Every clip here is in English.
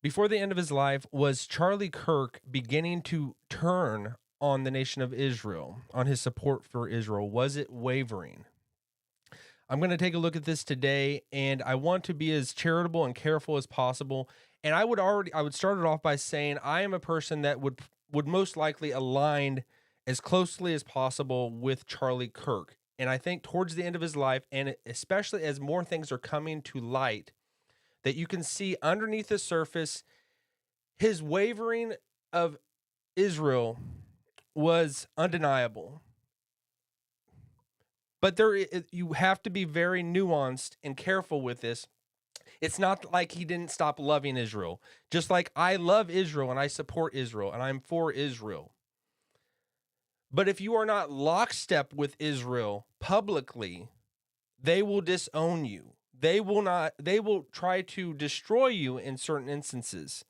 before the end of his life, was Charlie Kirk beginning to turn on the nation of Israel, on his support for Israel? Was it wavering? I'm going to take a look at this today, and I want to be as charitable and careful as possible. And I would start it off by saying I am a person that would most likely align as closely as possible with Charlie Kirk. And I think towards the end of his life, and especially as more things are coming to light, that you can see underneath the surface, his wavering of Israel was undeniable. But you have to be very nuanced and careful with this. It's not like he didn't stop loving Israel. Just like I love Israel and I support Israel and I'm for Israel. But if you are not lockstep with Israel publicly, they will disown you. They will try to destroy you in certain instances.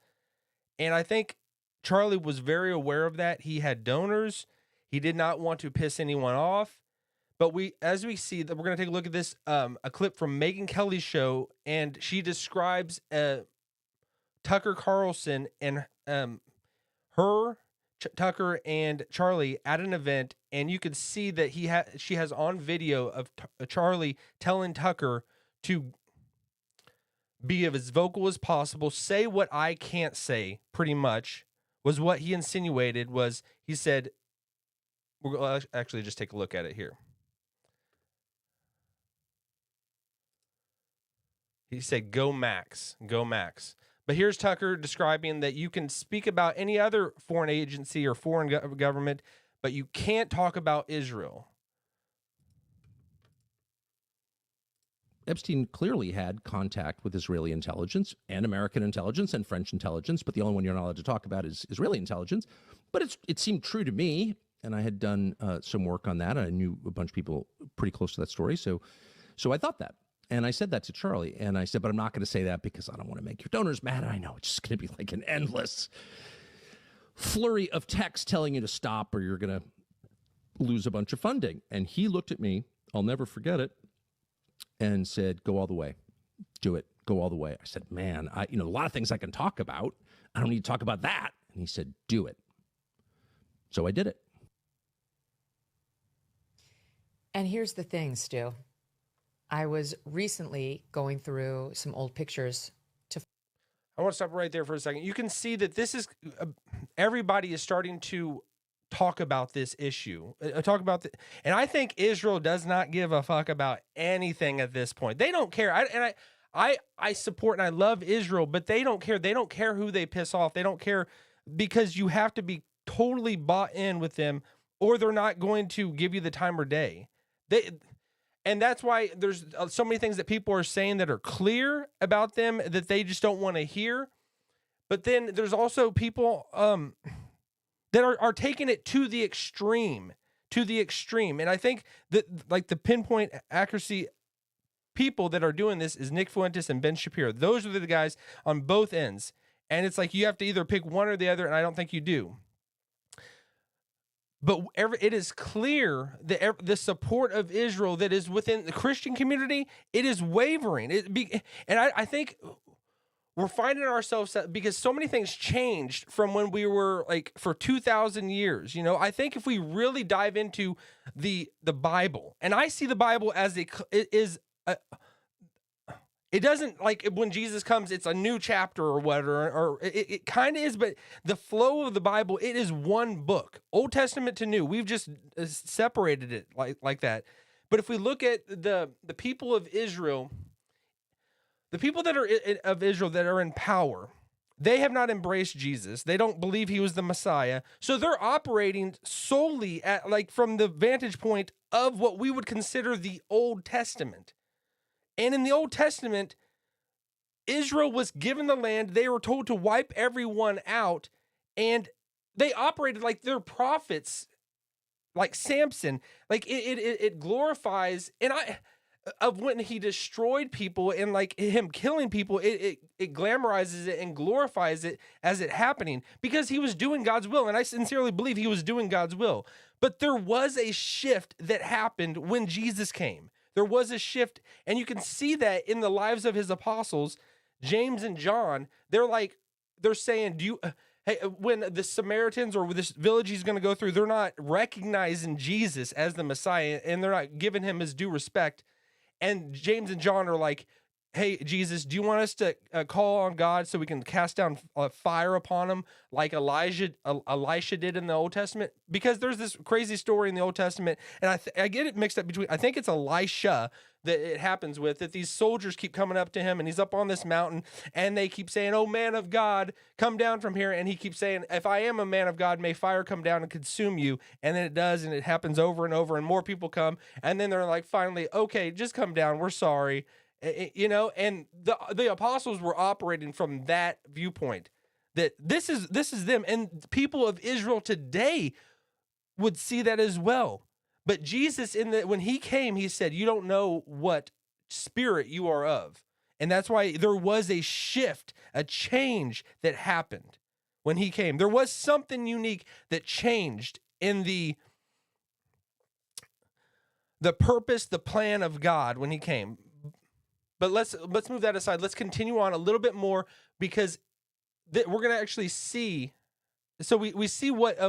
And I think Charlie was very aware of that. He had donors. He did not want to piss anyone off. But as we see that, we're going to take a look at this, a clip from Megyn Kelly's show, and she describes Tucker Carlson and Tucker and Charlie at an event, and you can see that she has on video of Charlie telling Tucker to be as vocal as possible, say what I can't say, pretty much, was what he insinuated. He said, we'll actually just take a look at it here. He said, go Max, go Max. But here's Tucker describing that you can speak about any other foreign agency or foreign government, but you can't talk about Israel. Epstein clearly had contact with Israeli intelligence and American intelligence and French intelligence, but the only one you're not allowed to talk about is Israeli intelligence. But it seemed true to me, and I had done some work on that. I knew a bunch of people pretty close to that story, so I thought that. And I said that to Charlie, and I said, but I'm not going to say that because I don't want to make your donors mad. I know it's just going to be like an endless flurry of text telling you to stop or you're going to lose a bunch of funding. And he looked at me, I'll never forget it, and said, go all the way. Do it. Go all the way. I said, man, a lot of things I can talk about. I don't need to talk about that. And he said, do it. So I did it. And here's the thing, Stu. I was recently going through some old pictures I want to stop right there for a second. You can see that this is everybody is starting to talk about this issue. And I think Israel does not give a fuck about anything at this point. They don't care. I support and I love Israel, but they don't care. They don't care who they piss off. They don't care because you have to be totally bought in with them or they're not going to give you the time of day. And that's why there's so many things that people are saying that are clear about them that they just don't want to hear. But then there's also people that are taking it to the extreme. And I think that like the pinpoint accuracy people that are doing this is Nick Fuentes and Ben Shapiro. Those are the guys on both ends. And it's like you have to either pick one or the other, and I don't think you do. But it is clear that the support of Israel that is within the Christian community, it is wavering. And I think we're finding ourselves because so many things changed from when we were like for 2,000 years. I think if we really dive into the Bible, and I see the Bible as it doesn't like when Jesus comes, it's a new chapter or whatever, or it kind of is, but the flow of the Bible, it is one book, Old Testament to New. We've just separated it like that. But if we look at the people of Israel, the people that are of Israel that are in power, they have not embraced Jesus. They don't believe he was the Messiah. So they're operating solely at from the vantage point of what we would consider the Old Testament. And in the Old Testament, Israel was given the land. They were told to wipe everyone out. And they operated like they're prophets, like Samson. Like it glorifies. And of when he destroyed people and like him killing people, it glamorizes it and glorifies it as it happening because he was doing God's will. And I sincerely believe he was doing God's will. But there was a shift that happened when Jesus came. There was a shift, and you can see that in the lives of his apostles, James and John. They're like, they're saying, do you, hey, when the Samaritans or this village he's going to go through, they're not recognizing Jesus as the Messiah, and they're not giving him his due respect. And James and John are like, hey, Jesus, do you want us to call on God so we can cast down fire upon him like Elisha did in the Old Testament? Because there's this crazy story in the Old Testament, and I get it mixed up between, I think it's Elisha that it happens with, that these soldiers keep coming up to him, and he's up on this mountain, and they keep saying, oh, man of God, come down from here. And he keeps saying, if I am a man of God, may fire come down and consume you. And then it does, and it happens over and over, and more people come. And then they're like, finally, okay, just come down. We're sorry. You know, and the apostles were operating from that viewpoint, that this is them, and people of Israel today would see that as well. But Jesus, when he came, he said, you don't know what spirit you are of. And that's why there was a shift, a change that happened when he came. There was something unique that changed in the purpose, the plan of God when he came. But let's move that aside. Let's continue on a little bit more, because we're going to actually see. So we see what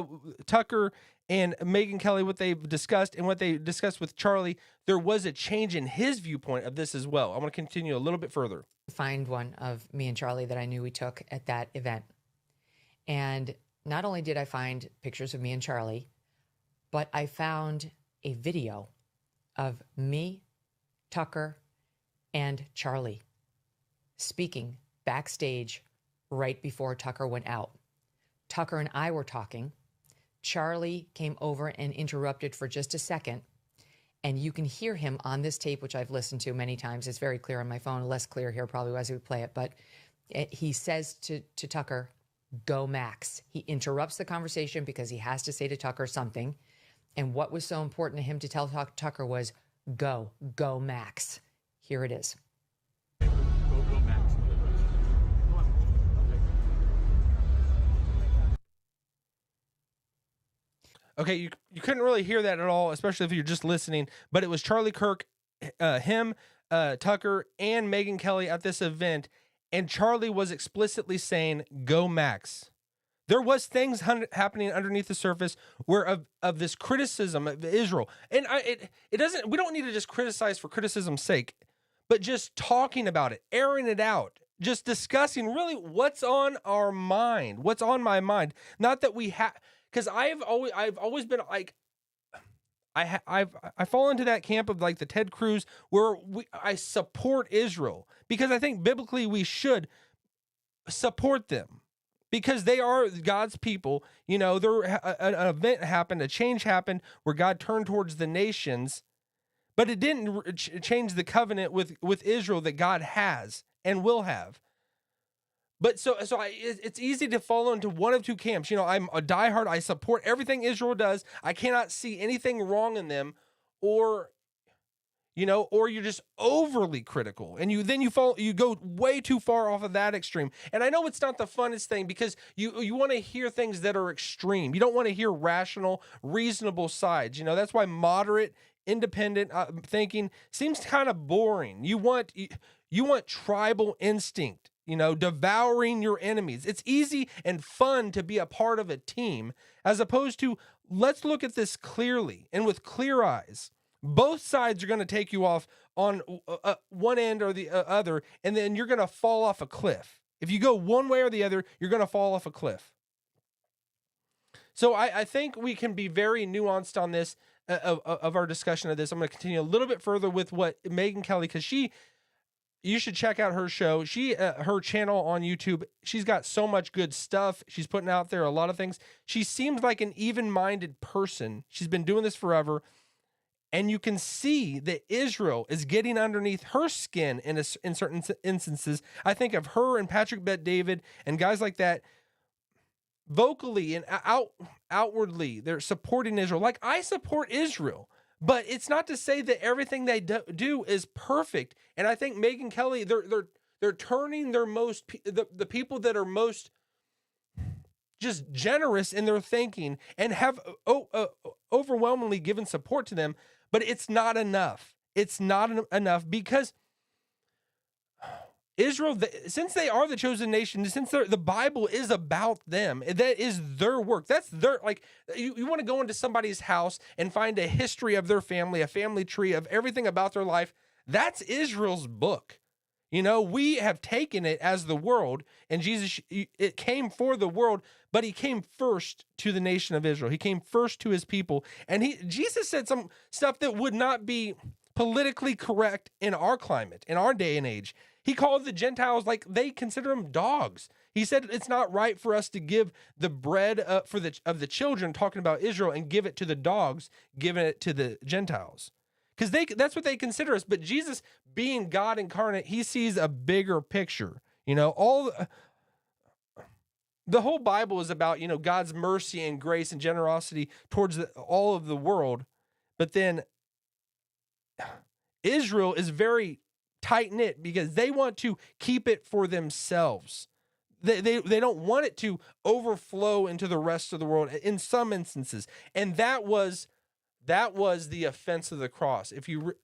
Tucker and Megyn Kelly, what they've discussed, and what they discussed with Charlie. There was a change in his viewpoint of this as well. I want to continue a little bit further. Find one of me and Charlie that I knew we took at that event. And not only did I find pictures of me and Charlie, but I found a video of me, Tucker, and Charlie speaking backstage right before Tucker went out. Tucker and I were talking. Charlie came over and interrupted for just a second, and you can hear him on this tape, which I've listened to many times. It's very clear on my phone, less clear here probably as we play it, but he says to Tucker, go Max. He interrupts the conversation because he has to say to Tucker something, and what was so important to him to tell Tucker was, go Max. Here it is. Go Max. Okay, you couldn't really hear that at all, especially if you're just listening, but it was Charlie Kirk, him, Tucker, and Megyn Kelly at this event, and Charlie was explicitly saying, go Max. There was things happening underneath the surface where of this criticism of Israel. And we don't need to just criticize for criticism's sake, but just talking about it, airing it out, just discussing really what's on our mind, what's on my mind. Not that we have, because I've always been like, I fall into that camp of like the Ted Cruz, where I support Israel, because I think biblically we should support them, because they are God's people. You know, an event happened, a change happened where God turned towards the nations. But it didn't change the covenant with Israel that God has and will have. But it's easy to fall into one of two camps. You know, I'm a diehard. I support everything Israel does. I cannot see anything wrong in them, or you're just overly critical, and you go way too far off of that extreme. And I know it's not the funnest thing, because you want to hear things that are extreme. You don't want to hear rational, reasonable sides. You know, that's why moderate, independent thinking seems kind of boring. You want tribal instinct, devouring your enemies. It's easy and fun to be a part of a team, as opposed to, let's look at this clearly and with clear eyes. Both sides are going to take you off on one end or the other, and then you're going to fall off a cliff. If you go one way or the other, you're going to fall off a cliff. So I think we can be very nuanced on this, of our discussion of this. I'm going to continue a little bit further with what Megyn Kelly, because you should check out her show. Her channel on YouTube, she's got so much good stuff. She's putting out there a lot of things. She seems like an even-minded person. She's been doing this forever. And you can see that Israel is getting underneath her skin in certain instances. I think of her and Patrick Bet-David and guys like that. Vocally and outwardly, they're supporting Israel. Like, I support Israel, but it's not to say that everything they do is perfect. And I think Megyn Kelly, they're turning the people that are most just generous in their thinking and have overwhelmingly given support to them, but it's not enough. It's not enough, because Israel, since they are the chosen nation, since the Bible is about them, that is their work. That's their, like, you want to go into somebody's house and find a history of their family, a family tree of everything about their life. That's Israel's book. You know, we have taken it as the world, and Jesus, it came for the world, but he came first to the nation of Israel. He came first to his people. And Jesus said some stuff that would not be politically correct in our climate, in our day and age. He called the Gentiles, like, they consider them dogs. He said it's not right for us to give the bread of the children, talking about Israel, and give it to the dogs, giving it to the Gentiles. Because that's what they consider us. But Jesus, being God incarnate, he sees a bigger picture. You know, the whole Bible is about, you know, God's mercy and grace and generosity towards all of the world. But then Israel is very tight-knit because they want to keep it for themselves. They don't want it to overflow into the rest of the world in some instances. And that was the offense of the cross. If you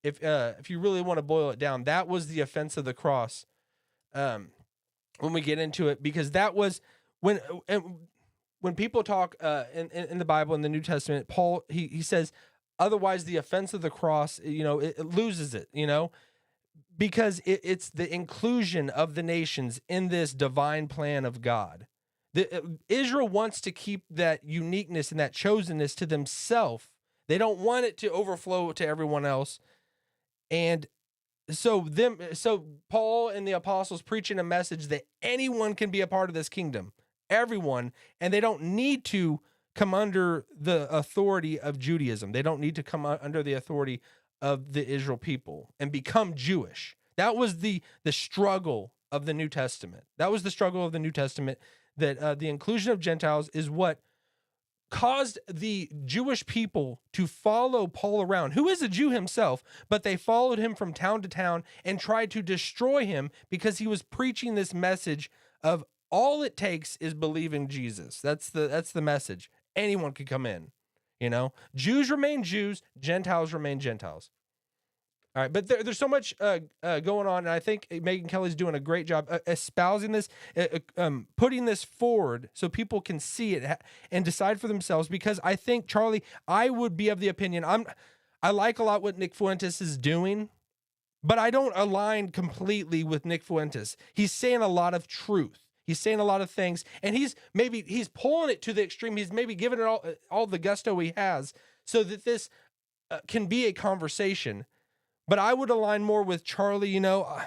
really want to boil it down, that was the offense of the cross. When we get into it, because that was when people talk in the Bible, in the New Testament, Paul he says, otherwise the offense of the cross, you know, it loses it, you know, because it's the inclusion of the nations in this divine plan of God. Israel wants to keep that uniqueness and that chosenness to themselves. They don't want it to overflow to everyone else. And so Paul and the apostles preaching a message that anyone can be a part of this kingdom, everyone, and they don't need to come under the authority of Judaism. They don't need to come under the authority of the Israel people and become Jewish. That was the struggle of the New Testament. That was the struggle of the New Testament, that the inclusion of Gentiles is what caused the Jewish people to follow Paul around, who is a Jew himself, but they followed him from town to town and tried to destroy him because he was preaching this message of all it takes is believing Jesus. That's the message. Anyone could come in, you know. Jews remain Jews, Gentiles remain Gentiles. All right, but there's so much going on, and I think Megan Kelly's doing a great job espousing this, putting this forward so people can see it and decide for themselves. Because I think, Charlie, I would be of the opinion, I like a lot what Nick Fuentes is doing, but I don't align completely with Nick Fuentes. He's saying a lot of truth. He's saying a lot of things, and he's pulling it to the extreme. He's maybe giving it all the gusto he has so that this can be a conversation. But I would align more with Charlie. You know,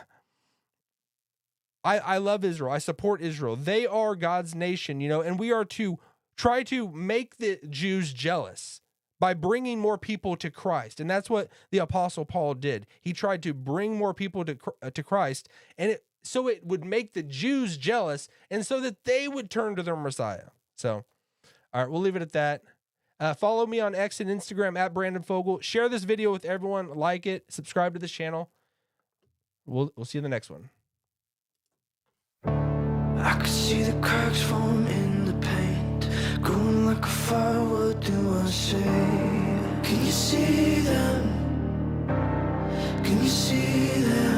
I love Israel. I support Israel. They are God's nation, you know, and we are to try to make the Jews jealous by bringing more people to Christ. And that's what the Apostle Paul did. He tried to bring more people to Christ, and so it would make the Jews jealous, and so that they would turn to their Messiah. So, all right, we'll leave it at that. Follow me on X and Instagram at Brandon Fogel. Share this video with everyone. Like it. Subscribe to this channel. We'll see you in the next one. I could see the cracks form in the paint, growing like a fire. What do I say? Can you see them? Can you see them?